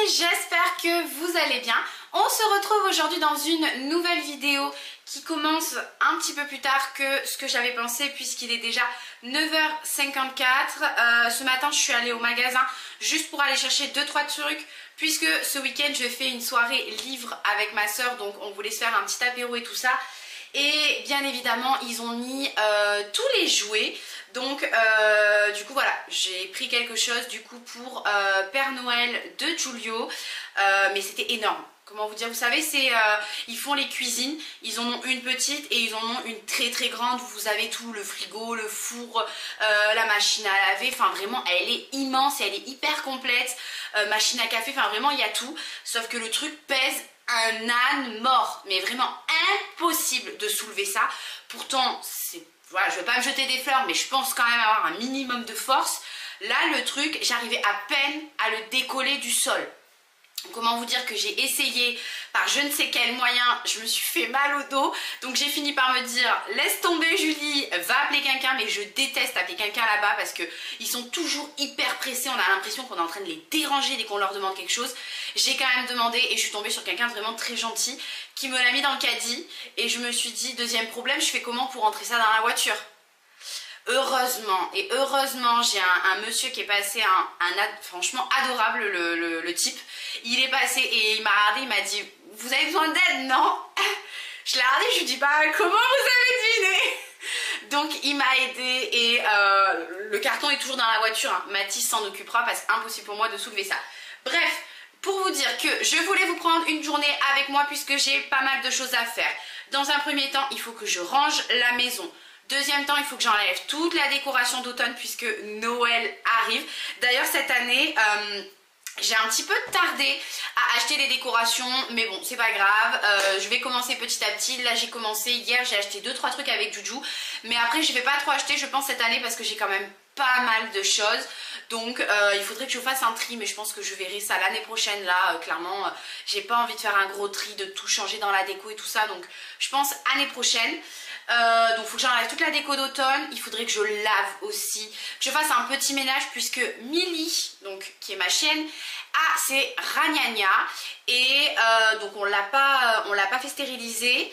j'espère que vous allez bien. On se retrouve aujourd'hui dans une nouvelle vidéo qui commence un petit peu plus tard que ce que j'avais pensé puisqu'il est déjà 9h54. Ce matin je suis allée au magasin juste pour aller chercher 2-3 trucs puisque ce week-end je fais une soirée livre avec ma soeur, donc on voulait se faire un petit apéro et tout ça. Et bien évidemment ils ont mis tous les jouets. Donc du coup voilà, j'ai pris quelque chose du coup pour Père Noël de Giulio, mais c'était énorme. Comment vous dire, vous savez, c'est ils font les cuisines, ils en ont une petite et ils en ont une très très grande. Vous avez tout, le frigo, le four, la machine à laver, enfin vraiment elle est immense et elle est hyper complète. Machine à café, enfin vraiment il y a tout, sauf que le truc pèse un âne mort, mais vraiment impossible de soulever ça. Pourtant c'est, voilà, je ne vais pas me jeter des fleurs, mais je pense quand même avoir un minimum de force. Là le truc, j'arrivais à peine à le décoller du sol. Comment vous dire que j'ai essayé par je ne sais quel moyen, je me suis fait mal au dos. Donc j'ai fini par me dire laisse tomber Julie, va appeler quelqu'un. Mais je déteste appeler quelqu'un là-bas parce qu'ils sont toujours hyper pressés. On a l'impression qu'on est en train de les déranger dès qu'on leur demande quelque chose. J'ai quand même demandé et je suis tombée sur quelqu'un de vraiment très gentil qui me l'a mis dans le caddie. Et je me suis dit deuxième problème, je fais comment pour rentrer ça dans la voiture? Heureusement, et heureusement, j'ai un monsieur qui est passé, franchement adorable le type. Il est passé et il m'a regardé, il m'a dit vous avez besoin d'aide, non? Je l'ai regardé, je lui dis bah comment vous avez deviné? Donc il m'a aidé et le carton est toujours dans la voiture, hein. Mathis s'en occupera parce que impossible pour moi de soulever ça. Bref, pour vous dire que je voulais vous prendre une journée avec moi puisque j'ai pas mal de choses à faire. Dans un premier temps, il faut que je range la maison. Deuxième temps, il faut que j'enlève toute la décoration d'automne puisque Noël arrive. D'ailleurs cette année, j'ai un petit peu tardé à acheter les décorations, mais bon c'est pas grave, je vais commencer petit à petit. Là j'ai commencé hier, j'ai acheté 2-3 trucs avec Juju, mais après je vais pas trop acheter je pense cette année parce que j'ai quand même pas mal de choses. Donc il faudrait que je fasse un tri, mais je pense que je verrai ça l'année prochaine. Là clairement j'ai pas envie de faire un gros tri, de tout changer dans la déco et tout ça, donc je pense année prochaine. Donc il faut que j'enlève toute la déco d'automne. Il faudrait que je lave aussi, que je fasse un petit ménage puisque Milly, donc qui est ma chienne, a ses ragnagnas et donc on l'a pas fait stériliser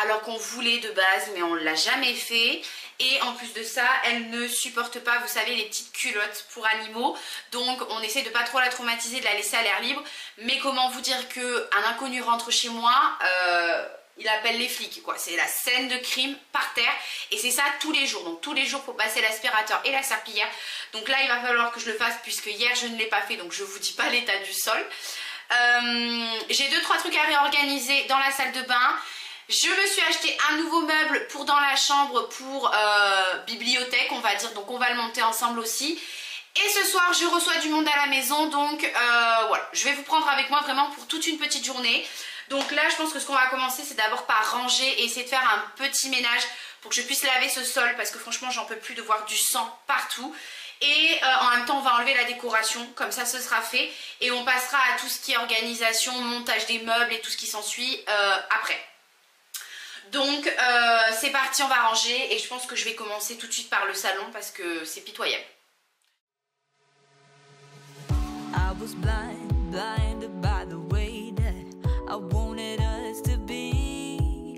alors qu'on voulait de base, mais on l'a jamais fait. Et en plus de ça, elle ne supporte pas, vous savez, les petites culottes pour animaux. Donc on essaie de pas trop la traumatiser, de la laisser à l'air libre. Mais comment vous dire que un inconnu rentre chez moi, il appelle les flics, quoi. C'est la scène de crime par terre. Et c'est ça tous les jours. Donc tous les jours, il faut passer l'aspirateur et la serpillière. Donc là, il va falloir que je le fasse puisque hier, je ne l'ai pas fait. Donc je vous dis pas l'état du sol. J'ai 2-3 trucs à réorganiser dans la salle de bain. Je me suis acheté un nouveau meuble pour dans la chambre pour bibliothèque, on va dire. Donc on va le monter ensemble aussi. Et ce soir, je reçois du monde à la maison. Donc voilà, je vais vous prendre avec moi vraiment pour toute une petite journée. Donc là je pense que ce qu'on va commencer c'est d'abord par ranger et essayer de faire un petit ménage pour que je puisse laver ce sol parce que franchement j'en peux plus de voir du sang partout. Et en même temps on va enlever la décoration, comme ça ce sera fait. Et on passera à tout ce qui est organisation, montage des meubles et tout ce qui s'ensuit après. Donc c'est parti, on va ranger et je pense que je vais commencer tout de suite par le salon parce que c'est pitoyable. I was blinded by the way that I wanted us to be.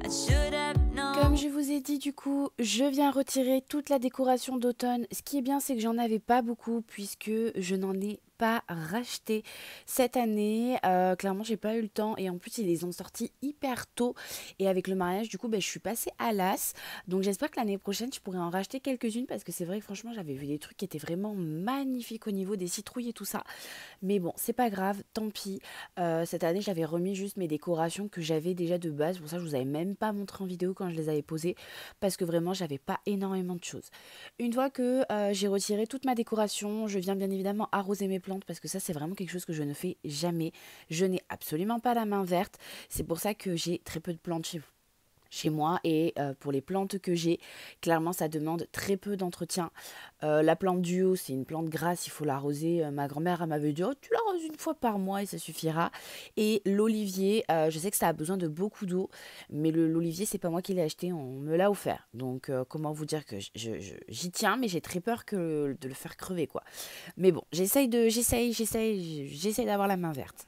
I should have known. Comme je vous ai dit, du coup, je viens retirer toute la décoration d'automne. Ce qui est bien, c'est que j'en avais pas beaucoup puisque je n'en ai pas racheté cette année. Clairement j'ai pas eu le temps et en plus ils les ont sortis hyper tôt et avec le mariage du coup je suis passée à l'as. Donc j'espère que l'année prochaine je pourrai en racheter quelques-unes parce que c'est vrai que franchement j'avais vu des trucs qui étaient vraiment magnifiques au niveau des citrouilles et tout ça. Mais bon c'est pas grave, tant pis. Cette année j'avais remis juste mes décorations que j'avais déjà de base. Pour ça je vous avais même pas montré en vidéo quand je les avais posées parce que vraiment j'avais pas énormément de choses. Une fois que j'ai retiré toute ma décoration, je viens bien évidemment arroser mes plantes parce que ça c'est vraiment quelque chose que je ne fais jamais. Je n'ai absolument pas la main verte. C'est pour ça que j'ai très peu de plantes chez moi et pour les plantes que j'ai, clairement ça demande très peu d'entretien. La plante du haut, c'est une plante grasse, il faut l'arroser. Ma grand-mère elle m'avait dit, oh, tu l'arroses une fois par mois et ça suffira. Et l'olivier, je sais que ça a besoin de beaucoup d'eau, mais l'olivier, c'est pas moi qui l'ai acheté, on me l'a offert. Donc, comment vous dire que j'y tiens, mais j'ai très peur de le faire crever, quoi. Mais bon, j'essaye d'avoir la main verte.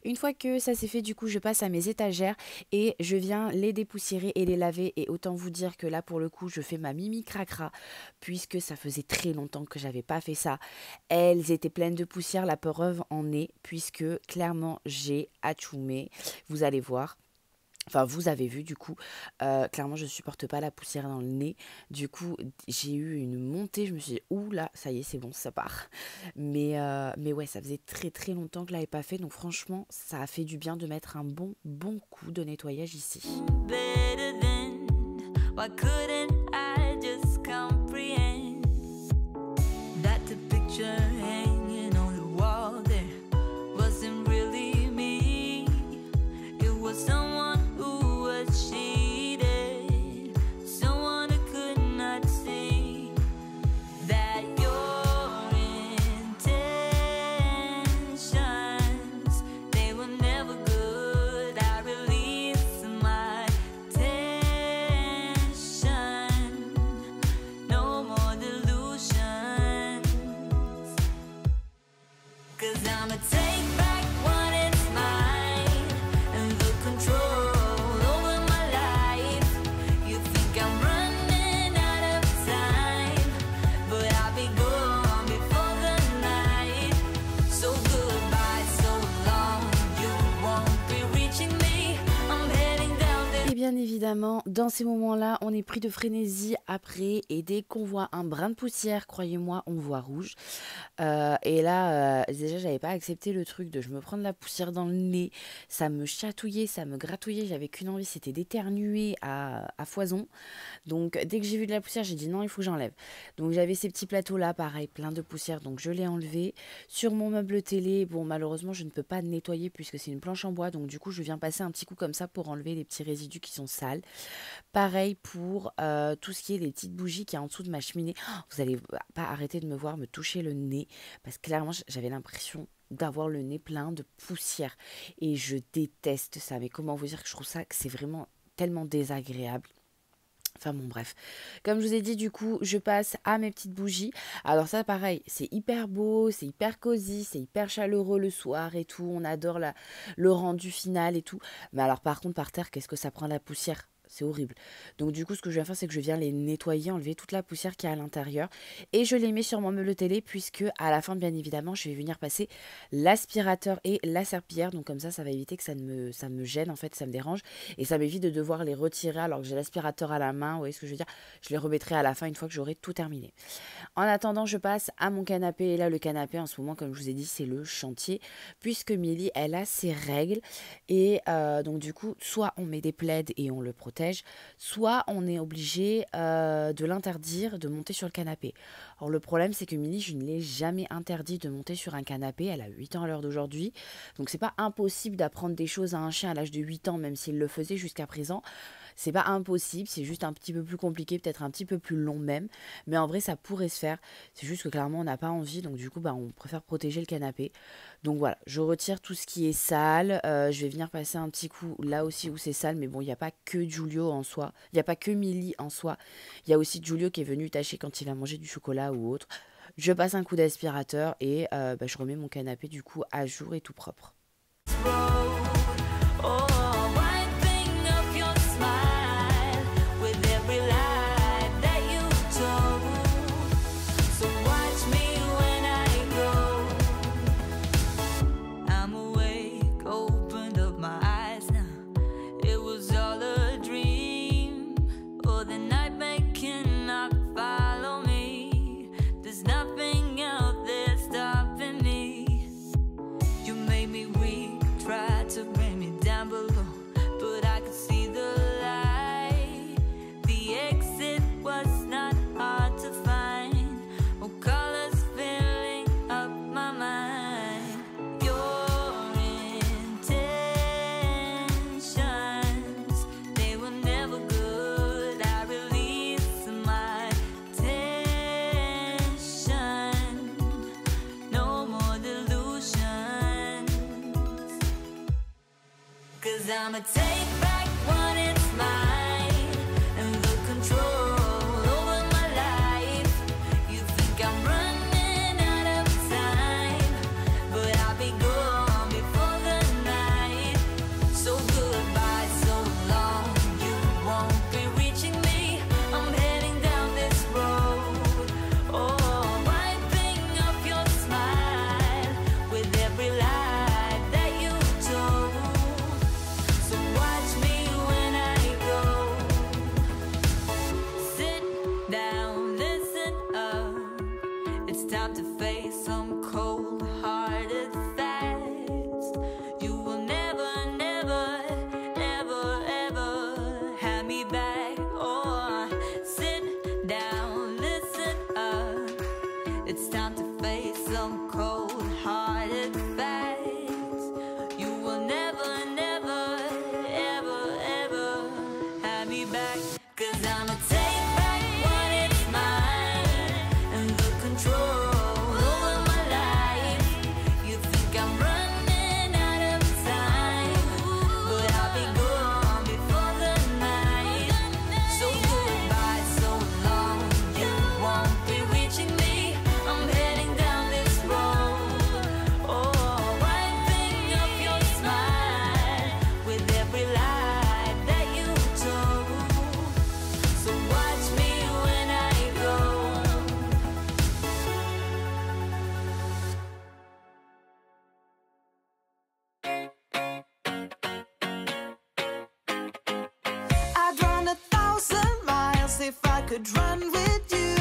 Une fois que ça c'est fait, du coup, je passe à mes étagères et je viens les dépoussiérer et les laver. Et autant vous dire que là, pour le coup, je fais ma mimi cracra, puisque ça faisait très longtemps que j'avais pas fait ça. Elles étaient pleines de poussière, la preuve en est, puisque clairement, j'ai atchoumé. Vous allez voir. Enfin, vous avez vu, du coup, clairement, je ne supporte pas la poussière dans le nez. Du coup, j'ai eu une montée. Je me suis dit, ouh là, ça y est, c'est bon, ça part. Mais ouais, ça faisait très très longtemps que je ne l'avais pas fait. Donc franchement, ça a fait du bien de mettre un bon coup de nettoyage ici. Bien évidemment, dans ces moments-là, on est pris de frénésie après et dès qu'on voit un brin de poussière, croyez-moi, on voit rouge. Et là, déjà, j'avais pas accepté le truc de je me prends de la poussière dans le nez, ça me chatouillait, ça me gratouillait, j'avais qu'une envie, c'était d'éternuer à foison. Donc dès que j'ai vu de la poussière, j'ai dit non, il faut que j'enlève. Donc j'avais ces petits plateaux-là, pareil, plein de poussière, donc je l'ai enlevé. Sur mon meuble télé, bon, malheureusement, je ne peux pas nettoyer puisque c'est une planche en bois, donc du coup, je viens passer un petit coup comme ça pour enlever les petits résidus qui sont sales. Pareil pour tout ce qui est les petites bougies qui est en dessous de ma cheminée. Oh, vous allez pas arrêter de me voir me toucher le nez parce que clairement j'avais l'impression d'avoir le nez plein de poussière et je déteste ça. Mais comment vous dire que je trouve ça que c'est vraiment tellement désagréable. Enfin bon bref, comme je vous ai dit du coup je passe à mes petites bougies. Alors ça pareil, c'est hyper beau, c'est hyper cosy, c'est hyper chaleureux le soir et tout. On adore le rendu final et tout. Mais alors par contre par terre, qu'est-ce que ça prend de la poussière ? C'est horrible. Donc du coup ce que je viens faire c'est que je viens les nettoyer, enlever toute la poussière qu'il y a à l'intérieur et je les mets sur mon meuble télé puisque à la fin bien évidemment je vais venir passer l'aspirateur et la serpillière. Donc comme ça va éviter que ça me gêne en fait, ça me dérange et ça m'évite de devoir les retirer alors que j'ai l'aspirateur à la main. Vous voyez ce que je veux dire ? Je les remettrai à la fin une fois que j'aurai tout terminé. En attendant je passe à mon canapé et là le canapé en ce moment comme je vous ai dit c'est le chantier puisque Milly elle a ses règles et donc du coup soit on met des plaids et on le protège, soit on est obligé de l'interdire de monter sur le canapé. Alors le problème c'est que Milly, je ne l'ai jamais interdit de monter sur un canapé, elle a 8 ans à l'heure d'aujourd'hui, donc c'est pas impossible d'apprendre des choses à un chien à l'âge de 8 ans, même s'il le faisait jusqu'à présent. C'est pas impossible, c'est juste un petit peu plus compliqué, peut-être un petit peu plus long même, mais en vrai ça pourrait se faire, c'est juste que clairement on n'a pas envie, donc du coup on préfère protéger le canapé. Donc voilà, je retire tout ce qui est sale, je vais venir passer un petit coup là aussi où c'est sale, mais bon il n'y a pas que Giulio en soi, il n'y a pas que Milly en soi, il y a aussi Giulio qui est venu tâcher quand il va manger du chocolat ou autre. Je passe un coup d'aspirateur et je remets mon canapé du coup à jour et tout propre. Down below. 'Cause I'ma take back what is mine and the control over my life. You think I'm running out of time, but I'll be gone before the night. So goodbye, so long, you won't be reaching me. I'm heading down this road. Oh, wiping up your smile with every lie that you told. So watch me when I go. Sit down, listen up. It's time to face some cold-hearted facts. You will never, never, ever, ever have me back. Or sit down, listen up. It's time to face some cold-hearted facts. You will never, never, ever, ever have me back. 'Cause I'ma take back what is mine and the control over my life. You think I'm running out of time, but I'll be gone before the night. So goodbye, so long, you won't be reaching me. I'm heading down this road. Oh, wiping up your smile with every lie that you told. So watch me when I go. I'd run 1,000 miles if I could run with you.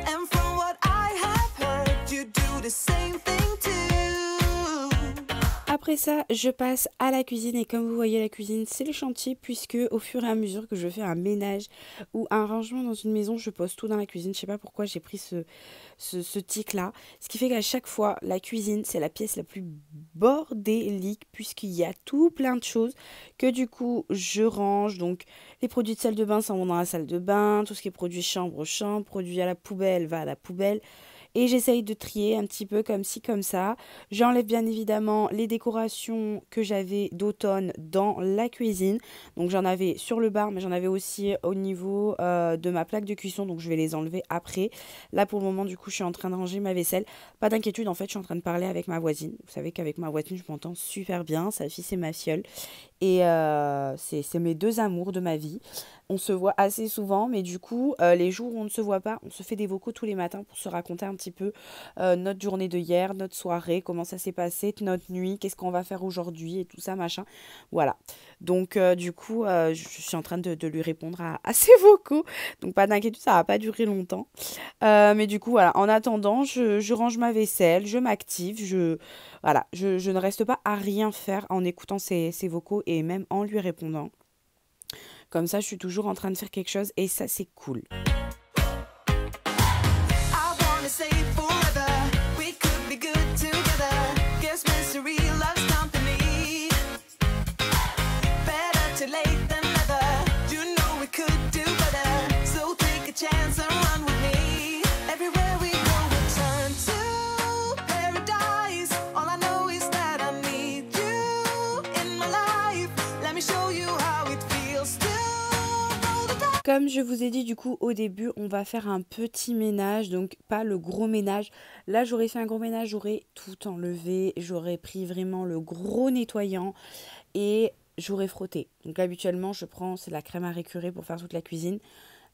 And from what I have heard, you do the same thing too. Après ça, je passe à la cuisine et comme vous voyez, la cuisine, c'est le chantier puisque au fur et à mesure que je fais un ménage ou un rangement dans une maison, je pose tout dans la cuisine. Je sais pas pourquoi j'ai pris ce tic-là. Ce qui fait qu'à chaque fois, la cuisine, c'est la pièce la plus bordélique puisqu'il y a tout plein de choses que du coup, je range. Donc, les produits de salle de bain s'en vont dans la salle de bain. Tout ce qui est produit chambre, produit à la poubelle va à la poubelle. Et j'essaye de trier un petit peu comme ci, comme ça. J'enlève bien évidemment les décorations que j'avais d'automne dans la cuisine. Donc j'en avais sur le bar, mais j'en avais aussi au niveau de ma plaque de cuisson. Donc je vais les enlever après. Là pour le moment, du coup, je suis en train de ranger ma vaisselle. Pas d'inquiétude, en fait, je suis en train de parler avec ma voisine. Vous savez qu'avec ma voisine, je m'entends super bien. Sa fille, c'est ma fiole. Et c'est mes deux amours de ma vie. On se voit assez souvent, mais du coup, les jours où on ne se voit pas, on se fait des vocaux tous les matins pour se raconter un petit peu notre journée de hier, notre soirée, comment ça s'est passé, notre nuit, qu'est-ce qu'on va faire aujourd'hui et tout ça, machin. Voilà. Donc, du coup, je suis en train de lui répondre à ses vocaux. Donc, pas d'inquiétude, ça va pas durer longtemps. Mais du coup, voilà. En attendant, je range ma vaisselle, je m'active, voilà, je ne reste pas à rien faire en écoutant ses vocaux et même en lui répondant. Comme ça, je suis toujours en train de faire quelque chose et ça, c'est cool. I wanna say forever, we could be good together. Guess misery loves company. Better too late than never. You know we could do better. So take a chance and run with me. Everywhere we go, we'll turn to paradise. All I know is that I need you in my life. Let me show you how it feels to roll the dice. Comme je vous ai dit du coup au début, on va faire un petit ménage, donc pas le gros ménage. Là, j'aurais fait un gros ménage, j'aurais tout enlevé, j'aurais pris vraiment le gros nettoyant et j'aurais frotté. Donc habituellement, c'est la crème à récurer pour faire toute la cuisine.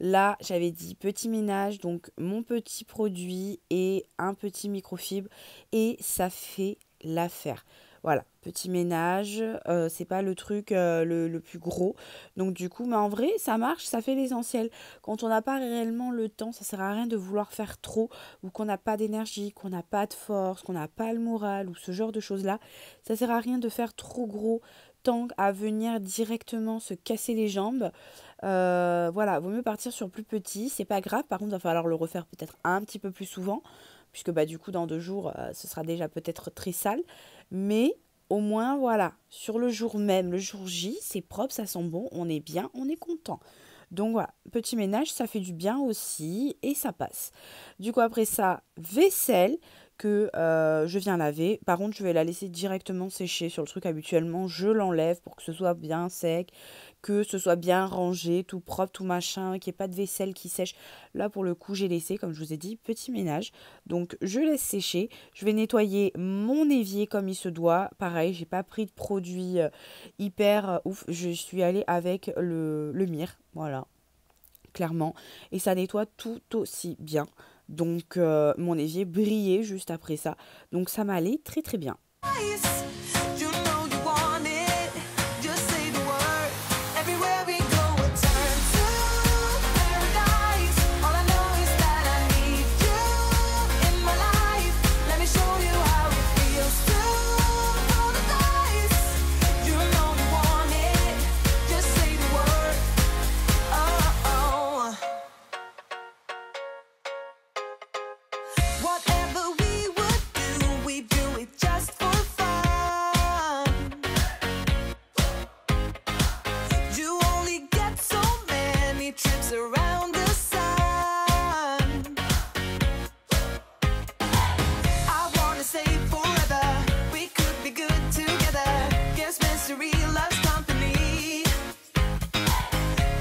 Là, j'avais dit petit ménage, donc mon petit produit et un petit microfibre et ça fait l'affaire. Voilà, petit ménage, c'est pas le truc le plus gros. Donc du coup, mais en vrai, ça marche, ça fait l'essentiel. Quand on n'a pas réellement le temps, ça sert à rien de vouloir faire trop ou qu'on n'a pas d'énergie, qu'on n'a pas de force, qu'on n'a pas le moral ou ce genre de choses-là. Ça sert à rien de faire trop gros tant à venir directement se casser les jambes. Voilà, vaut mieux partir sur plus petit, c'est pas grave. Par contre, il va falloir le refaire peut-être un petit peu plus souvent. Puisque bah, du coup, dans 2 jours, ce sera déjà peut-être très sale. Mais au moins, voilà, sur le jour même, le jour J, c'est propre, ça sent bon, on est bien, on est content. Donc voilà, petit ménage, ça fait du bien aussi et ça passe. Du coup, après ça, vaisselle que je viens laver. Par contre, je vais la laisser directement sécher sur le truc. Habituellement, je l'enlève pour que ce soit bien sec, que ce soit bien rangé, tout propre, tout machin, qu'il n'y ait pas de vaisselle qui sèche. Là, pour le coup, j'ai laissé, comme je vous ai dit, petit ménage. Donc, je laisse sécher. Je vais nettoyer mon évier comme il se doit. Pareil, j'ai pas pris de produit hyper ouf. Je suis allée avec le Mire, voilà, clairement. Et ça nettoie tout aussi bien. Donc, mon évier brillait juste après ça. Donc, ça m'allait très très bien. You know you want it. Just say the word. Everywhere we go, it turns to paradise. All I know is that I need you in my life. Let me show you how it feels to roll the dice. You know you want it. Just say the word. Oh, oh. Whatever we do it just for fun. You only get so many trips around the sun. I wanna say forever, we could be good together. Guess mystery loves company.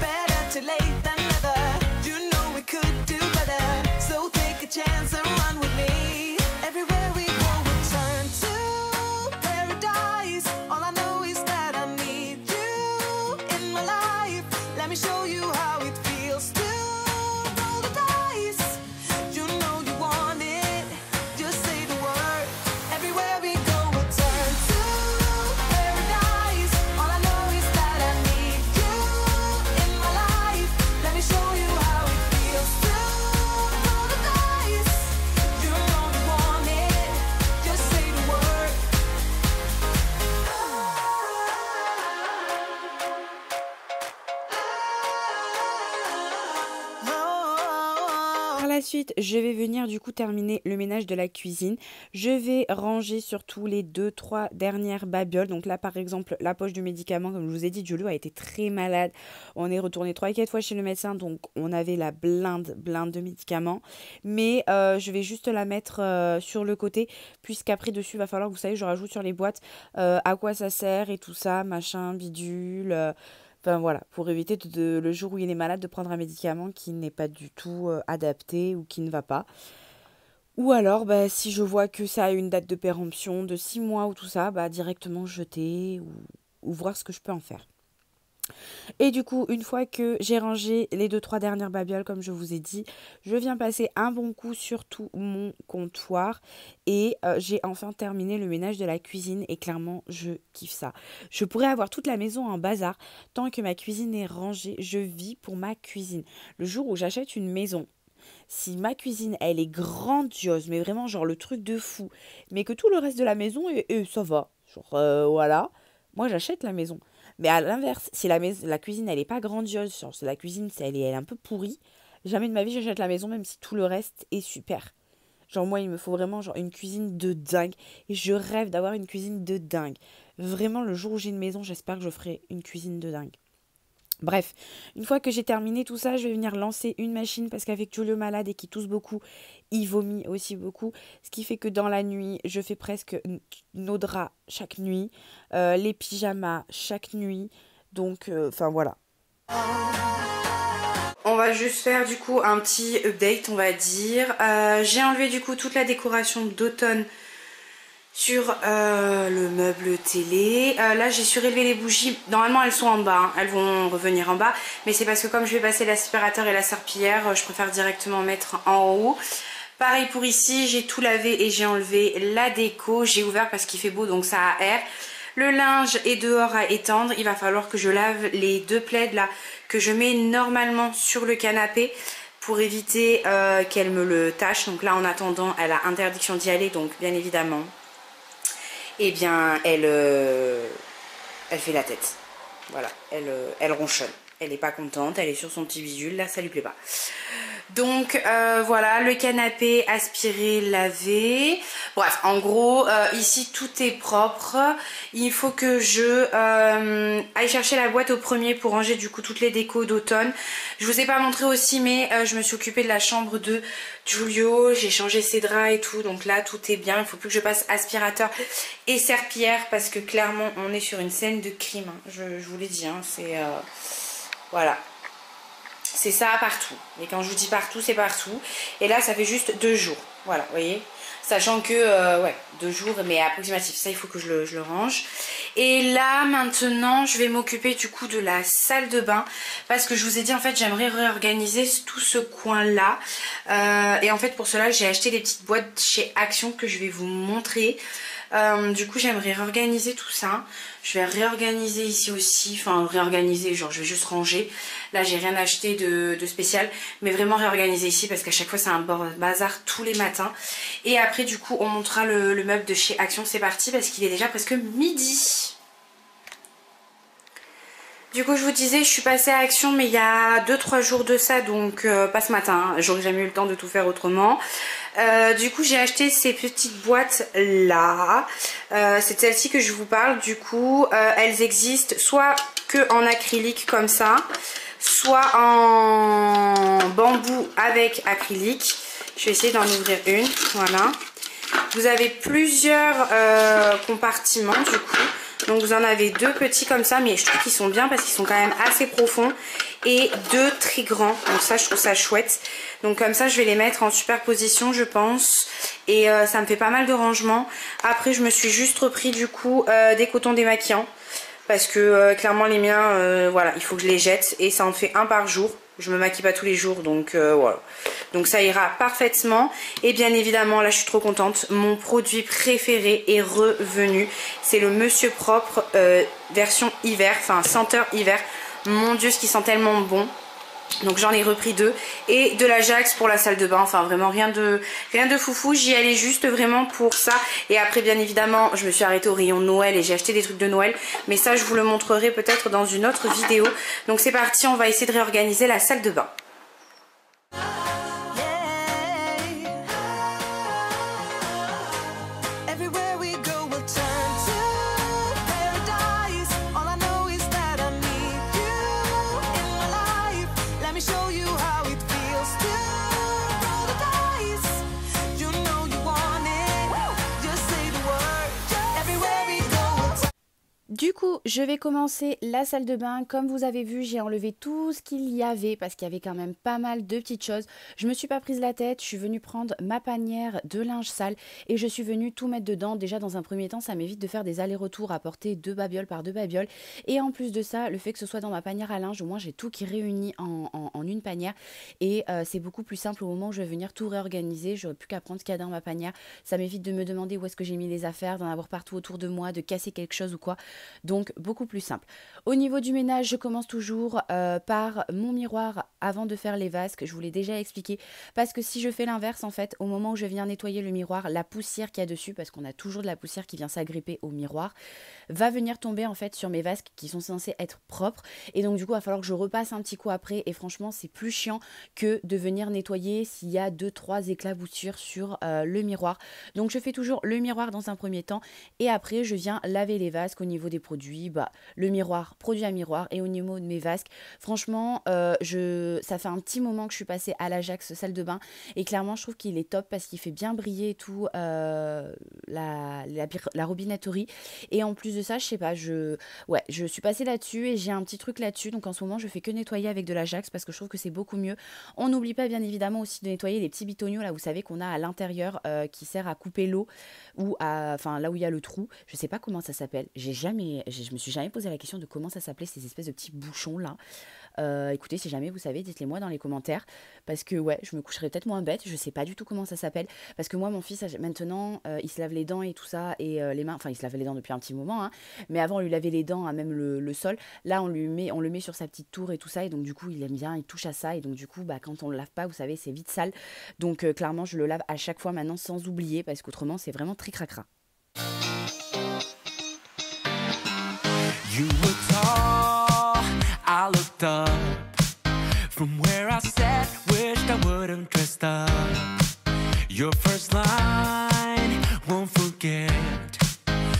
Better too late than never. You know we could do better. So take a chance and run with me. Everywhere we go, we turn to paradise. All I know is that I need you in my life. Let me show you how it feels to roll the dice. You know you want it. Just say the word. Everywhere we go, we turn to paradise. All I know is that I need you in my life. Let me show you how it feels to roll the dice. You know you want it. Just say the word. Par la suite, je vais venir du coup terminer le ménage de la cuisine. Je vais ranger surtout les 2-3 dernières babioles. Donc là, par exemple, la poche de médicaments, comme je vous ai dit, Giulio a été très malade. On est retourné 3-4 fois chez le médecin, donc on avait la blinde de médicaments. Mais je vais juste la mettre sur le côté, puisqu'après dessus, il va falloir que vous savez, je rajoute sur les boîtes à quoi ça sert et tout ça, machin, bidule. Enfin voilà, pour éviter le jour où il est malade de prendre un médicament qui n'est pas du tout adapté ou qui ne va pas. Ou alors, bah, si je vois que ça a une date de péremption de 6 mois ou tout ça, bah, directement jeter ou voir ce que je peux en faire. Et du coup, une fois que j'ai rangé les 2-3 dernières babioles, comme je vous ai dit, je viens passer un bon coup sur tout mon comptoir et j'ai enfin terminé le ménage de la cuisine et clairement, je kiffe ça. Je pourrais avoir toute la maison en bazar tant que ma cuisine est rangée. Je vis pour ma cuisine. Le jour où j'achète une maison, si ma cuisine, elle est grandiose, mais vraiment genre le truc de fou, mais que tout le reste de la maison, ça va. Genre, voilà, moi j'achète la maison. Mais à l'inverse, si la cuisine, elle est pas grandiose, genre la cuisine, elle est un peu pourrie, jamais de ma vie j'achète la maison, même si tout le reste est super. Genre moi, il me faut vraiment genre une cuisine de dingue. Et je rêve d'avoir une cuisine de dingue. Vraiment, le jour où j'ai une maison, j'espère que je ferai une cuisine de dingue. Bref, une fois que j'ai terminé tout ça, je vais venir lancer une machine parce qu'avec Giulio malade et qui tousse beaucoup, il vomit aussi beaucoup. Ce qui fait que dans la nuit, je fais presque nos draps chaque nuit, les pyjamas chaque nuit. Donc, enfin voilà. On va juste faire du coup un petit update, on va dire. J'ai enlevé du coup toute la décoration d'automne sur le meuble télé. Là j'ai surélevé les bougies. Normalement elles sont en bas, hein. Elles vont revenir en bas. Mais c'est parce que comme je vais passer l'aspirateur et la serpillière, je préfère directement mettre en haut. Pareil pour ici, j'ai tout lavé et j'ai enlevé la déco. J'ai ouvert parce qu'il fait beau donc ça aère. Le linge est dehors à étendre. Il va falloir que je lave les 2 plaids là que je mets normalement sur le canapé pour éviter qu'elle me le tâche. Donc là en attendant elle a interdiction d'y aller, donc bien évidemment eh bien elle fait la tête. Voilà, elle ronchonne. Elle n'est pas contente, elle est sur son petit bidule, là ça lui plaît pas. Donc voilà, le canapé aspiré, lavé. Bref, en gros, ici tout est propre. Il faut que je aille chercher la boîte au premier pour ranger du coup toutes les décos d'automne. Je vous ai pas montré aussi, mais je me suis occupée de la chambre de Giulio. J'ai changé ses draps et tout, donc là tout est bien. Il faut plus que je passe aspirateur et serpillière parce que clairement on est sur une scène de crime. Hein. Je vous l'ai dit, hein, c'est voilà. C'est ça partout. Et quand je vous dis partout, c'est partout. Et là, ça fait juste 2 jours. Voilà, vous voyez. Sachant que, ouais, 2 jours, mais approximatif. Ça, il faut que je le range. Et là, maintenant, je vais m'occuper du coup de la salle de bain. Parce que je vous ai dit, en fait, j'aimerais réorganiser tout ce coin-là. Et en fait, pour cela, j'ai acheté des petites boîtes chez Action que je vais vous montrer. Du coup j'aimerais réorganiser tout ça. Je vais réorganiser ici aussi. Enfin réorganiser, genre je vais juste ranger. Là j'ai rien acheté de spécial. Mais vraiment réorganiser ici parce qu'à chaque fois c'est un bazar tous les matins. Et après du coup on montrera le meuble de chez Action. C'est parti parce qu'il est déjà presque midi. Du coup je vous disais je suis passée à Action mais il y a 2-3 jours de ça. Donc pas ce matin, hein. J'aurais jamais eu le temps de tout faire autrement. Du coup j'ai acheté ces petites boîtes là. C'est de celle-ci que je vous parle. Du coup elles existent soit que en acrylique comme ça, soit en bambou avec acrylique. Je vais essayer d'en ouvrir une. Voilà. Vous avez plusieurs compartiments du coup. Donc vous en avez 2 petits comme ça, mais je trouve qu'ils sont bien parce qu'ils sont quand même assez profonds. Et 2 très grands, donc ça je trouve ça chouette. Donc comme ça je vais les mettre en superposition je pense. Et ça me fait pas mal de rangement. Après je me suis juste repris du coup des cotons démaquillants. Parce que clairement les miens, voilà, il faut que je les jette. Et ça en fait 1 par jour. Je me maquille pas tous les jours donc voilà. Donc ça ira parfaitement. Et bien évidemment là je suis trop contente. Mon produit préféré est revenu. C'est le Monsieur Propre version hiver. Enfin senteur hiver. Mon dieu ce qui sent tellement bon. Donc j'en ai repris 2. Et de l'Ajax pour la salle de bain. Enfin vraiment rien de foufou. J'y allais juste vraiment pour ça. Et après bien évidemment je me suis arrêtée au rayon Noël. Et j'ai acheté des trucs de Noël. Mais ça je vous le montrerai peut-être dans une autre vidéo. Donc c'est parti, on va essayer de réorganiser la salle de bain. Everywhere we go, we'll turn to paradise. All I know is that I need you in my life. Let me show you how it feels to roll the dice. You know you want it. Just say the word. Everywhere we go, we'll turn. Du coup, je vais commencer la salle de bain. Comme vous avez vu, j'ai enlevé tout ce qu'il y avait parce qu'il y avait quand même pas mal de petites choses. Je me suis pas prise la tête, je suis venue prendre ma panière de linge sale et je suis venue tout mettre dedans. Déjà dans un premier temps, ça m'évite de faire des allers-retours à porter 2 babioles par 2 babioles. Et en plus de ça, le fait que ce soit dans ma panière à linge, au moins j'ai tout qui réunit en une panière. Et c'est beaucoup plus simple au moment où je vais venir tout réorganiser. J'aurais plus qu'à prendre ce qu'il y a dans ma panière. Ça m'évite de me demander où est-ce que j'ai mis les affaires, d'en avoir partout autour de moi, de casser quelque chose ou quoi. Donc beaucoup plus simple. Au niveau du ménage, je commence toujours par mon miroir avant de faire les vasques. Je vous l'ai déjà expliqué. Parce que si je fais l'inverse, en fait, au moment où je viens nettoyer le miroir, la poussière qu'il y a dessus, parce qu'on a toujours de la poussière qui vient s'agripper au miroir, va venir tomber en fait sur mes vasques qui sont censés être propres. Et donc du coup, il va falloir que je repasse un petit coup après. Et franchement, c'est plus chiant que de venir nettoyer s'il y a 2-3 éclaboussures sur le miroir. Donc je fais toujours le miroir dans un premier temps. Et après, je viens laver les vasques au niveau des produits. Le miroir, produit à miroir. Et au niveau de mes vasques, franchement, ça fait un petit moment que je suis passée à l'Ajax salle de bain. Et clairement, je trouve qu'il est top parce qu'il fait bien briller et tout la robinetterie. Et en plus de ça, je sais pas, je suis passée là-dessus et j'ai un petit truc là-dessus. Donc en ce moment, je fais que nettoyer avec de l'Ajax parce que je trouve que c'est beaucoup mieux. On n'oublie pas bien évidemment aussi de nettoyer les petits bitoniaux là, vous savez qu'on a à l'intérieur qui sert à couper l'eau ou enfin là où il y a le trou. Je sais pas comment ça s'appelle. Je me suis jamais posé la question de comment ça s'appelait ces espèces de petits bouchons là. Écoutez, si jamais vous savez, dites-les moi dans les commentaires parce que ouais, je me coucherai peut-être moins bête. Je sais pas du tout comment ça s'appelle parce que moi mon fils maintenant il se lave les dents et tout ça et les mains, enfin il se lavait les dents depuis un petit moment hein, mais avant on lui lavait les dents à même le sol. Là on le met sur sa petite tour et tout ça et donc du coup il aime bien, il touche à ça et donc du coup quand on le lave pas, vous savez, c'est vite sale. Donc clairement je le lave à chaque fois maintenant sans oublier parce qu'autrement c'est vraiment très cracra. You were tall, I looked up from where I sat, wished I wouldn't dressed up. Your first line won't forget.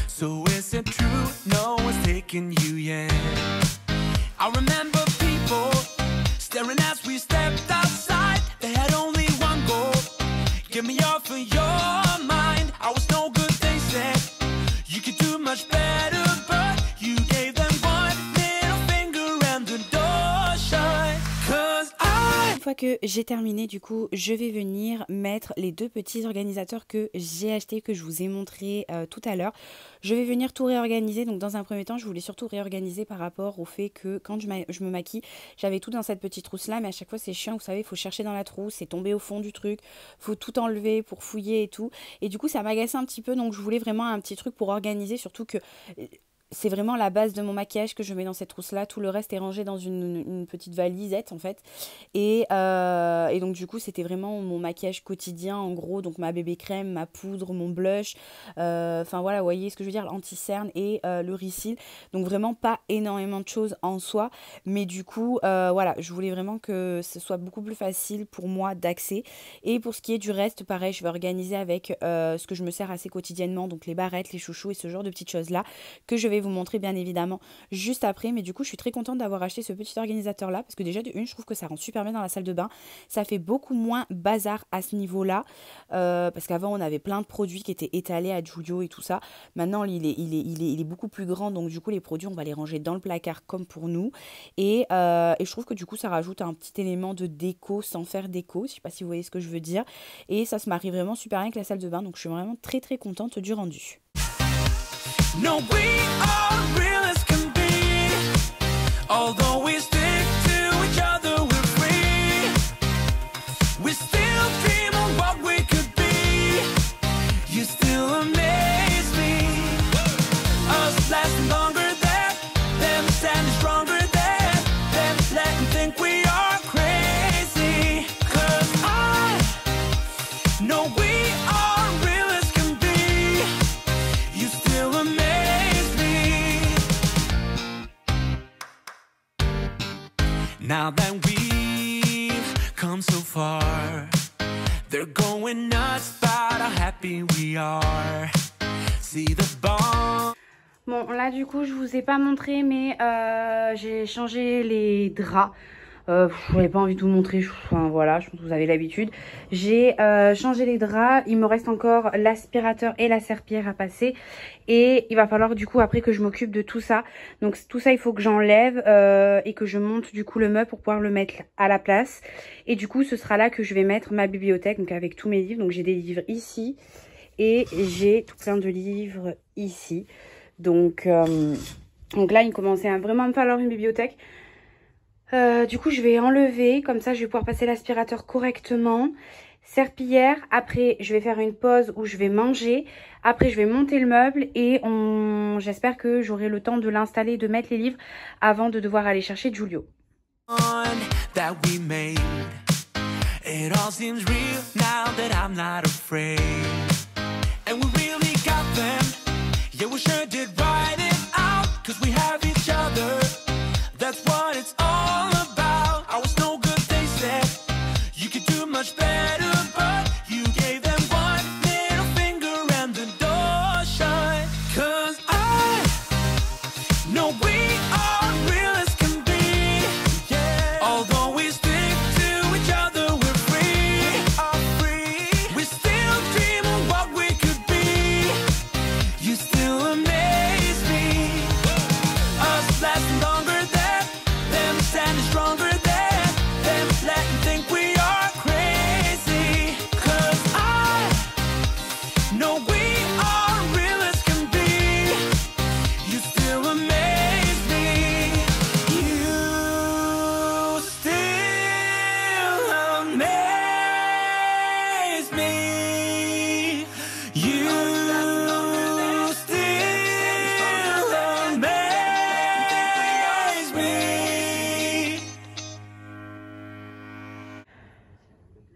So is it true no one's taking you yet? I remember people staring as we stepped outside. They had only one goal, get me off of your mind. I was no good, they said. You could do much better, but you gave them one little finger and the door shut. 'Cause I Une fois que j'ai terminé, du coup, je vais venir mettre les deux petits organisateurs que j'ai achetés, que je vous ai montré tout à l'heure. Je vais venir tout réorganiser. Donc, dans un premier temps, je voulais surtout réorganiser par rapport au fait que quand je me maquille, j'avais tout dans cette petite trousse-là. Mais à chaque fois, c'est chiant. Vous savez, il faut chercher dans la trousse, c'est tomber au fond du truc. Il faut tout enlever pour fouiller et tout. Et du coup, ça m'agaçait un petit peu. Donc, je voulais vraiment un petit truc pour organiser. Surtout que c'est vraiment la base de mon maquillage que je mets dans cette trousse-là. Tout le reste est rangé dans une petite valisette, en fait. Et donc, du coup, c'était vraiment mon maquillage quotidien, en gros. Donc, ma bébé crème, ma poudre, mon blush. Enfin, voilà, vous voyez ce que je veux dire, l'anti-cerne et le Reseal. Donc, vraiment pas énormément de choses en soi. Mais du coup, voilà, je voulais vraiment que ce soit beaucoup plus facile pour moi d'accès. Et pour ce qui est du reste, pareil, je vais organiser avec ce que je me sers assez quotidiennement. Donc, les barrettes, les chouchous et ce genre de petites choses-là que je vais vous montrer bien évidemment juste après. Mais du coup, je suis très contente d'avoir acheté ce petit organisateur là parce que déjà de une, je trouve que ça rend super bien dans la salle de bain. Ça fait beaucoup moins bazar à ce niveau là parce qu'avant on avait plein de produits qui étaient étalés à Giulio et tout ça. Maintenant il est beaucoup plus grand, donc du coup les produits on va les ranger dans le placard comme pour nous. Et je trouve que du coup ça rajoute un petit élément de déco sans faire déco, je sais pas si vous voyez ce que je veux dire. Et ça se marie vraiment super bien avec la salle de bain, donc je suis vraiment très très contente du rendu. no, we are real as can be. Although we stick to each other, we're free. We still dream of what we could be. You still amaze me. Us lasting longer than them, standing stronger than them, letting think we are crazy. 'Cause I know we are real as can be. You still amaze me. Now that we've come so far, they're going nuts about how happy we are. See the bond. Bon, là du coup je vous ai pas montré, mais j'ai changé les draps. Je n'avais pas envie de vous montrer, enfin voilà, je pense que vous avez l'habitude. J'ai changé les draps, il me reste encore l'aspirateur et la serpillière à passer. Et il va falloir du coup après que je m'occupe de tout ça. Donc tout ça il faut que j'enlève et que je monte du coup le meuble pour pouvoir le mettre à la place. Et du coup ce sera là que je vais mettre ma bibliothèque, donc avec tous mes livres. Donc j'ai des livres ici et j'ai tout plein de livres ici. Donc là il commençait à vraiment me falloir une bibliothèque. Du coup je vais enlever, comme ça je vais pouvoir passer l'aspirateur correctement. Serpillière, après je vais faire une pause où je vais manger. Après je vais monter le meuble et j'espère que j'aurai le temps de l'installer, de mettre les livres avant de devoir aller chercher Giulio. That we made. It all seems real now that I'm not afraid. And we really got them. Yeah, we sure did write it out. 'Cause we have each other. That's what it's all about. I was no good, they said. You could do much better, but you gave them one little finger and the door shut. 'Cause I know we are real as can be. Yeah. Although we stick to each other, we're free. We are free. We still dream of what we could be. You still amaze me. Us lasting longer than them, standing stronger than them, letting think we are crazy. 'Cause I know we are real as can be. You still amaze me. You still amaze me. You still amaze me.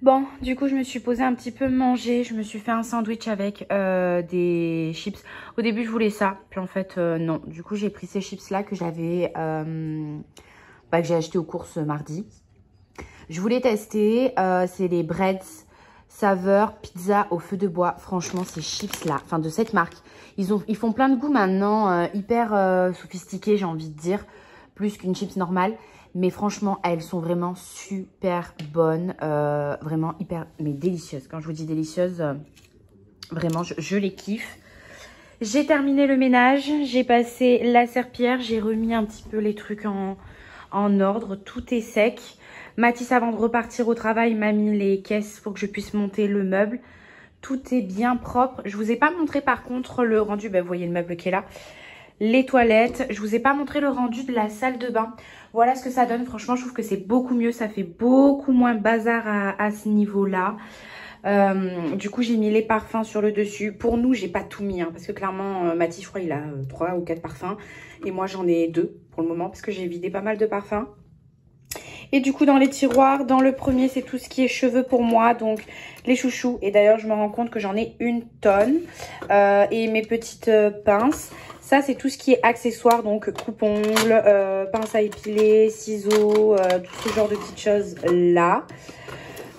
Bon, du coup, je me suis posée un petit peu manger. Je me suis fait un sandwich avec des chips. Au début, je voulais ça. Puis en fait, non. Du coup, j'ai pris ces chips-là que j'avais... que j'ai acheté aux courses mardi. Je voulais tester, c'est les Breads saveur pizza au feu de bois. Franchement, ces chips là, enfin de cette marque, ils font plein de goûts maintenant, hyper sophistiqués, j'ai envie de dire, plus qu'une chips normale. Mais franchement, elles sont vraiment super bonnes, vraiment hyper, mais délicieuses. Quand je vous dis délicieuses, vraiment, je les kiffe. J'ai terminé le ménage, j'ai passé la serpillière, j'ai remis un petit peu les trucs en ordre, tout est sec. Mathis, avant de repartir au travail, m'a mis les caisses pour que je puisse monter le meuble. Tout est bien propre. Je vous ai pas montré par contre le rendu, vous voyez le meuble qui est là. Les toilettes, je vous ai pas montré le rendu de la salle de bain. Voilà ce que ça donne, franchement je trouve que c'est beaucoup mieux, ça fait beaucoup moins bazar à ce niveau-là. Du coup j'ai mis les parfums sur le dessus. Pour nous j'ai pas tout mis hein, parce que clairement Mathis je crois il a 3 ou 4 parfums et moi j'en ai 2 pour le moment parce que j'ai vidé pas mal de parfums. Et du coup dans les tiroirs, dans le premier c'est tout ce qui est cheveux pour moi, donc les chouchous, et d'ailleurs je me rends compte que j'en ai une tonne, et mes petites pinces. Ça c'est tout ce qui est accessoires, donc coupe-ongles, pince à épiler, ciseaux, tout ce genre de petites choses là.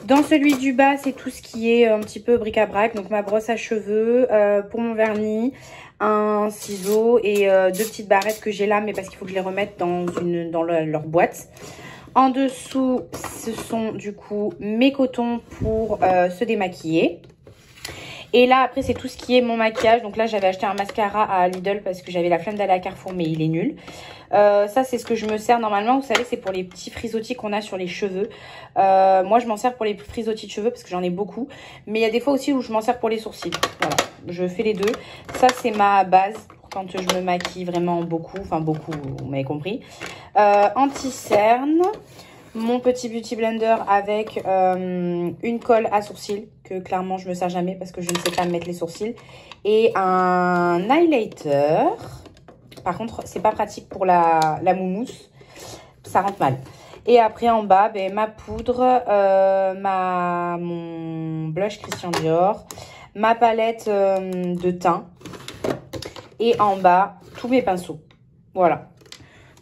Dans celui du bas, c'est tout ce qui est un petit peu bric-à-brac. Donc ma brosse à cheveux, pour mon vernis, un ciseau et 2 petites barrettes que j'ai là, mais parce qu'il faut que je les remette dans leur boîte. En dessous, ce sont du coup mes cotons pour se démaquiller. Et là, après, c'est tout ce qui est mon maquillage. Donc là, j'avais acheté un mascara à Lidl parce que j'avais la flemme d'aller à Carrefour, mais il est nul. Ça, c'est ce que je me sers normalement. Vous savez, c'est pour les petits frisottis qu'on a sur les cheveux. Moi, je m'en sers pour les frisottis de cheveux parce que j'en ai beaucoup. Mais il y a des fois aussi où je m'en sers pour les sourcils. Voilà, je fais les deux. Ça, c'est ma base pour quand je me maquille vraiment beaucoup. Enfin, beaucoup, vous m'avez compris. Anti-cerne. Mon petit beauty blender avec une colle à sourcils que clairement je me sers jamais parce que je ne sais pas me mettre les sourcils, et un highlighter. Par contre c'est pas pratique pour la moumoute, ça rentre mal. Et après en bas ma poudre, mon blush Christian Dior, ma palette de teint, et en bas tous mes pinceaux. Voilà.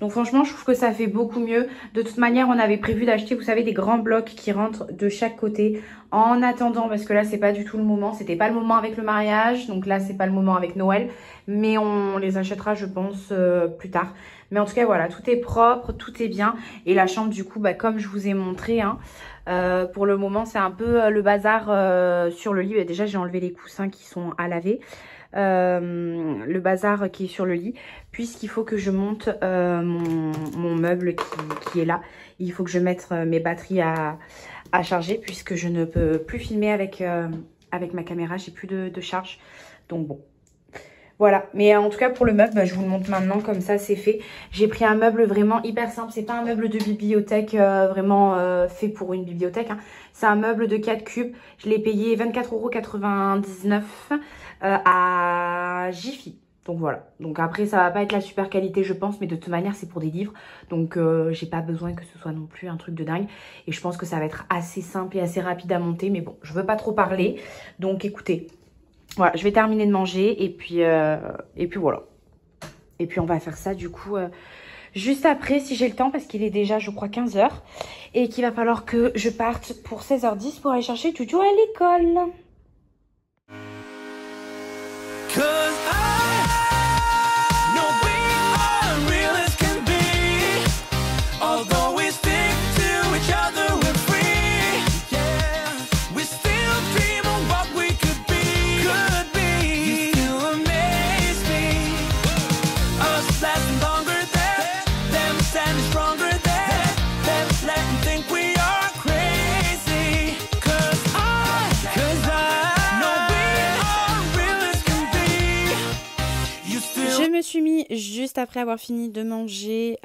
Donc franchement, je trouve que ça fait beaucoup mieux. De toute manière, on avait prévu d'acheter, vous savez, des grands blocs qui rentrent de chaque côté. En attendant, parce que là, c'est pas du tout le moment. C'était pas le moment avec le mariage. Donc là, c'est pas le moment avec Noël. Mais on les achètera, je pense, plus tard. Mais en tout cas, voilà, tout est propre, tout est bien. Et la chambre, du coup, comme je vous ai montré, hein, pour le moment, c'est un peu le bazar sur le lit. Déjà, j'ai enlevé les coussins qui sont à laver. Le bazar qui est sur le lit, puisqu'il faut que je monte mon meuble qui est là. Il faut que je mette mes batteries à charger, puisque je ne peux plus filmer avec ma caméra, j'ai plus de charge. Donc bon, voilà. Mais en tout cas pour le meuble, je vous le montre maintenant, comme ça c'est fait. J'ai pris un meuble vraiment hyper simple, c'est pas un meuble de bibliothèque vraiment fait pour une bibliothèque, hein. C'est un meuble de 4 cubes, je l'ai payé 24,99 € à Jiffy. Donc voilà, donc après ça va pas être la super qualité je pense, mais de toute manière c'est pour des livres, donc j'ai pas besoin que ce soit non plus un truc de dingue, et je pense que ça va être assez simple et assez rapide à monter, mais bon, je veux pas trop parler, donc écoutez, voilà, je vais terminer de manger et puis voilà, et puis on va faire ça du coup juste après si j'ai le temps, parce qu'il est déjà je crois 15 h et qu'il va falloir que je parte pour 16h10 pour aller chercher Jojo à l'école. 'Cause I know we are real as can be. Although we stick to each other, we're free. Yeah, we still dream of what we could be. Could be. You still amaze me. Us lasting longer than them, standing stronger than them. Let them think we are crazy. 'Cause I know we are real as can be. You still. Je me suis mis juste après avoir fini de manger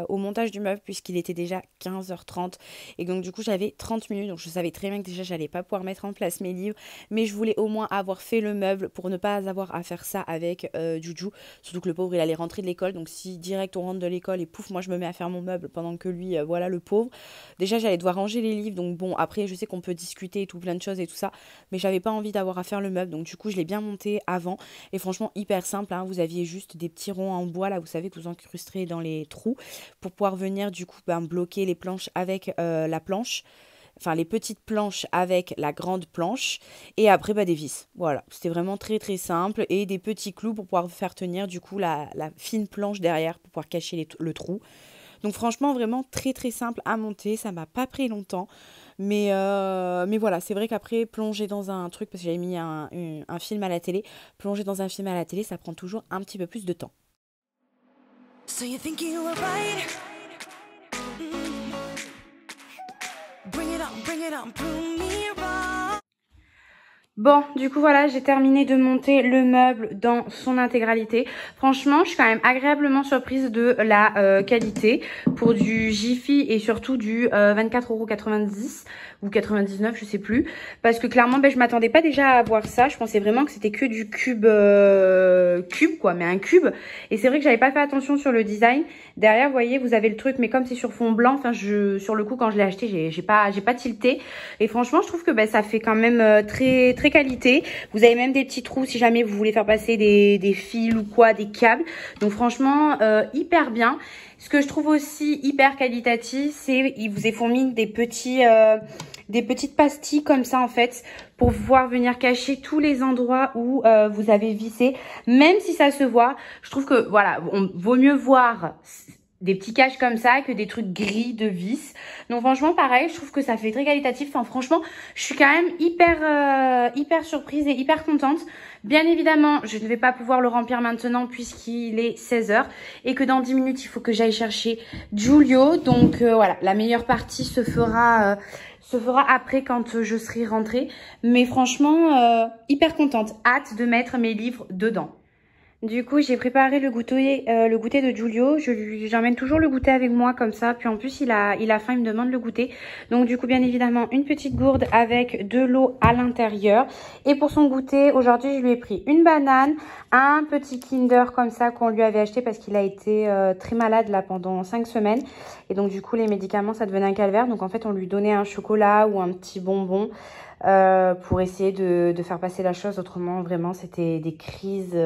au montage du meuble, puisqu'il était déjà 15h30 et donc du coup j'avais 30 minutes, donc je savais très bien que déjà j'allais pas pouvoir mettre en place mes livres, mais je voulais au moins avoir fait le meuble pour ne pas avoir à faire ça avec Jojo, surtout que le pauvre il allait rentrer de l'école, donc si direct on rentre de l'école et pouf moi je me mets à faire mon meuble pendant que lui voilà le pauvre, déjà j'allais devoir ranger les livres, donc bon après je sais qu'on peut discuter et tout plein de choses et tout ça, mais j'avais pas envie d'avoir à faire le meuble, donc du coup je l'ai bien monté avant, et franchement hyper simple, hein, vous aviez juste des des petits ronds en bois, là, vous savez, que vous incrusterez dans les trous pour pouvoir venir du coup bloquer les planches avec la planche. Enfin, les petites planches avec la grande planche. Et après, des vis. Voilà, c'était vraiment très très simple. Et des petits clous pour pouvoir faire tenir du coup la fine planche derrière pour pouvoir cacher le trou. Donc franchement, vraiment très très simple à monter. Ça m'a pas pris longtemps. Mais voilà, c'est vrai qu'après, plonger dans un truc, parce que j'avais mis un film à la télé, plonger dans un film à la télé, ça prend toujours un petit peu plus de temps. So you think you were right? Bring it on, prove me wrong. Bon, du coup voilà, j'ai terminé de monter le meuble dans son intégralité. Franchement, je suis quand même agréablement surprise de la qualité pour du Jiffy et surtout du 24,90 € ou 99, je sais plus. Parce que clairement, je m'attendais pas déjà à voir ça. Je pensais vraiment que c'était que du cube quoi, mais un cube. Et c'est vrai que j'avais pas fait attention sur le design. Derrière, vous voyez, vous avez le truc, mais comme c'est sur fond blanc, enfin, sur le coup, quand je l'ai acheté, j'ai pas tilté. Et franchement, je trouve que ça fait quand même très très qualité. Vous avez même des petits trous si jamais vous voulez faire passer des fils ou quoi, des câbles. Donc franchement, hyper bien. Ce que je trouve aussi hyper qualitatif, c'est il vous est fourni des petites pastilles comme ça en fait pour pouvoir venir cacher tous les endroits où vous avez vissé, même si ça se voit. Je trouve que voilà, vaut mieux voir des petits caches comme ça que des trucs gris de vis. Donc franchement pareil, je trouve que ça fait très qualitatif. Enfin franchement, je suis quand même hyper surprise et hyper contente. Bien évidemment, je ne vais pas pouvoir le remplir maintenant puisqu'il est 16 h et que dans 10 minutes, il faut que j'aille chercher Giulio. Donc voilà, la meilleure partie se fera après quand je serai rentrée. Mais franchement, hyper contente. Hâte de mettre mes livres dedans. Du coup, j'ai préparé le goûter de Giulio. J'emmène toujours le goûter avec moi comme ça. Puis en plus, il a faim, il me demande le goûter. Donc du coup, bien évidemment, une petite gourde avec de l'eau à l'intérieur. Et pour son goûter, aujourd'hui, je lui ai pris une banane, un petit Kinder comme ça qu'on lui avait acheté parce qu'il a été très malade là pendant 5 semaines. Et donc du coup, les médicaments, ça devenait un calvaire. Donc en fait, on lui donnait un chocolat ou un petit bonbon pour essayer de faire passer la chose. Autrement, vraiment, c'était des crises...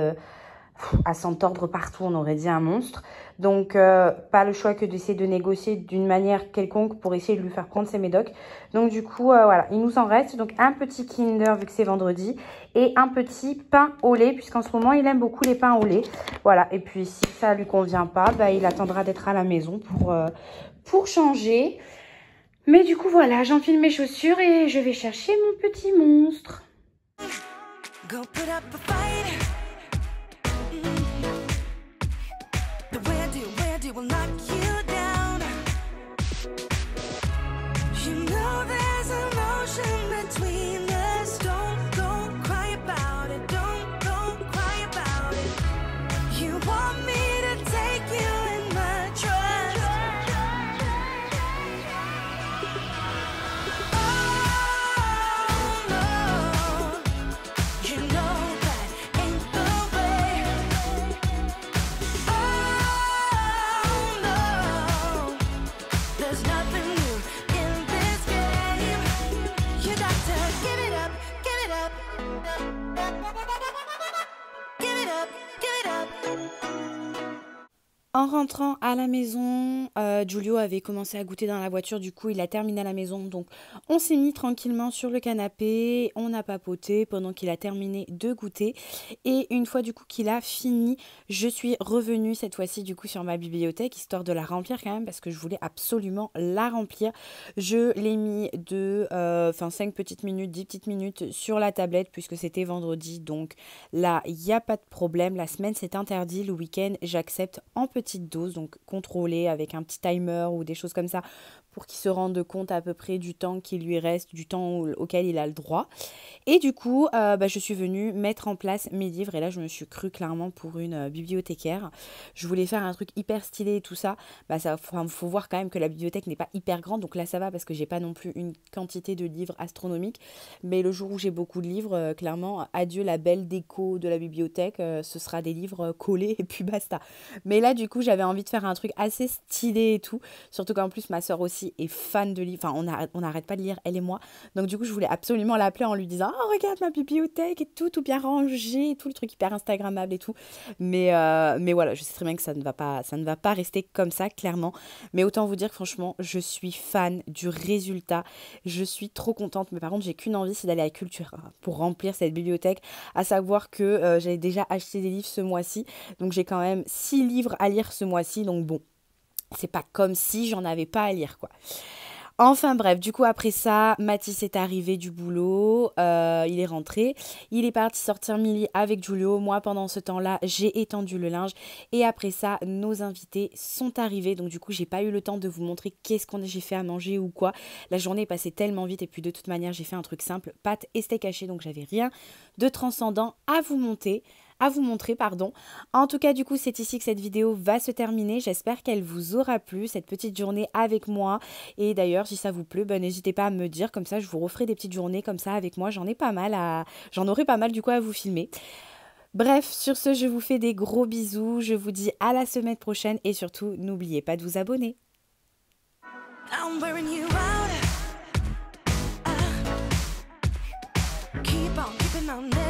à s'entordre partout, on aurait dit un monstre. Donc, pas le choix que d'essayer de négocier d'une manière quelconque pour essayer de lui faire prendre ses médocs. Donc, du coup, voilà, il nous en reste. Donc, un petit Kinder, vu que c'est vendredi, et un petit pain au lait, puisqu'en ce moment, il aime beaucoup les pains au lait. Voilà, et puis, si ça lui convient pas, il attendra d'être à la maison pour changer. Mais du coup, voilà, j'enfile mes chaussures et je vais chercher mon petit monstre. Go put up a fight. The way I do will knock you down. You know there's emotion between us. Don't cry about it. Don't cry about it. You want me to take you in my trust. Oh no, you know that ain't the way. Oh no, there's nothing new in this game. You got to give it up, give it up. Give it up, give it up. En rentrant à la maison, Giulio avait commencé à goûter dans la voiture, du coup il a terminé à la maison, donc on s'est mis tranquillement sur le canapé, on a papoté pendant qu'il a terminé de goûter, et une fois du coup qu'il a fini, je suis revenue cette fois-ci du coup sur ma bibliothèque, histoire de la remplir quand même, parce que je voulais absolument la remplir. Je l'ai mis 5 petites minutes, 10 petites minutes sur la tablette, puisque c'était vendredi, donc là il n'y a pas de problème, la semaine c'est interdit, le week-end j'accepte en petite dose, donc contrôlée avec un petit timer ou des choses comme ça pour qu'il se rende compte à peu près du temps qui lui reste, du temps auquel il a le droit. Et du coup, je suis venue mettre en place mes livres et là, je me suis crue clairement pour une bibliothécaire. Je voulais faire un truc hyper stylé et tout ça. Faut voir quand même que la bibliothèque n'est pas hyper grande, donc là, ça va parce que j'ai pas non plus une quantité de livres astronomique. Mais le jour où j'ai beaucoup de livres, clairement, adieu la belle déco de la bibliothèque, ce sera des livres collés et puis basta. Mais là, du coup, j'avais envie de faire un truc assez stylé et tout. Surtout qu'en plus, ma soeur aussi est fan de livres. Enfin, on n'arrête pas de lire, elle et moi. Donc du coup, je voulais absolument l'appeler en lui disant « Oh, regarde ma bibliothèque et tout bien rangé, et tout le truc hyper instagrammable et tout. » Mais voilà, je sais très bien que ça ne va pas rester comme ça, clairement. Mais autant vous dire que franchement, je suis fan du résultat. Je suis trop contente. Mais par contre, j'ai qu'une envie, c'est d'aller à Cultura pour remplir cette bibliothèque. À savoir que j'avais déjà acheté des livres ce mois-ci. Donc j'ai quand même 6 livres à lire ce mois-ci. Donc bon, c'est pas comme si j'en avais pas à lire, quoi. Enfin bref, du coup après ça, Mathis est arrivé du boulot, il est rentré, il est parti sortir Milly avec Giulio. Moi pendant ce temps-là, j'ai étendu le linge et après ça, nos invités sont arrivés. Donc du coup, j'ai pas eu le temps de vous montrer j'ai fait à manger ou quoi. La journée est passée tellement vite et puis de toute manière, j'ai fait un truc simple, pâtes et steak haché, donc j'avais rien de transcendant à vous montrer. En tout cas, du coup, c'est ici que cette vidéo va se terminer. J'espère qu'elle vous aura plu, cette petite journée avec moi. Et d'ailleurs, si ça vous plaît, n'hésitez pas à me dire. Comme ça, je vous referai des petites journées comme ça avec moi. J'en aurai pas mal du coup à vous filmer. Bref, sur ce, je vous fais des gros bisous. Je vous dis à la semaine prochaine. Et surtout, n'oubliez pas de vous abonner. I'm wearing you out. Keep on keeping on.